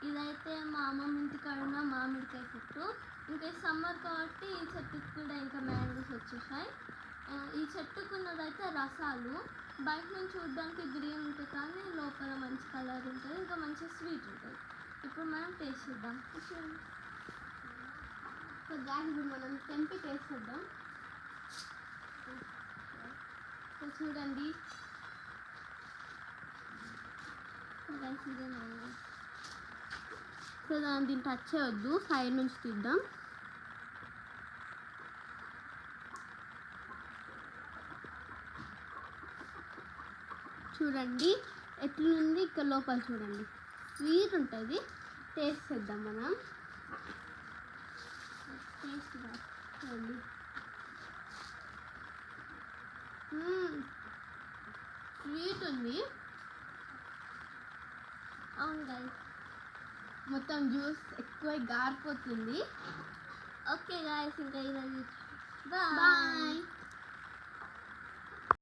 ఇదైతే మా అమ్మమ్మ ఇంటికాడ ఉన్న మామిడికాయ చెట్టు. ఇంకా సమ్మర్ కాబట్టి ఈ చెట్టుకు కూడా ఇంకా మ్యాంగోస్ వచ్చేసాయి. ఈ చెట్టుకున్నదైతే రసాలు బయట నుంచి చూడడానికి గ్రీన్ ఉంటుంది కానీ లోపల మంచి కలర్ ఉంటుంది, ఇంకా మంచి స్వీట్ ఉంటుంది. ఇప్పుడు మనం టేస్ట్ చేద్దాం. ఇప్పుడు మనం తెంపి టేస్ట్ చేద్దాం. చూడండి సో దీన్ని టచ్ చేయొద్దు, సైడ్ నుంచి తీద్దాం. చూడండి ఎట్లుంది, ఇక్కడ లోపల చూడండి స్వీట్ ఉంటుంది. టేస్ట్ చేద్దాం మనం. టేస్ట్ చూడండి, స్వీట్ ఉంది. అవును గైస్, మొత్తం జ్యూస్ ఎక్కువ గారిపోతుంది. ఓకే గాయస్, ఇంకా ఈరోజు బాయ్.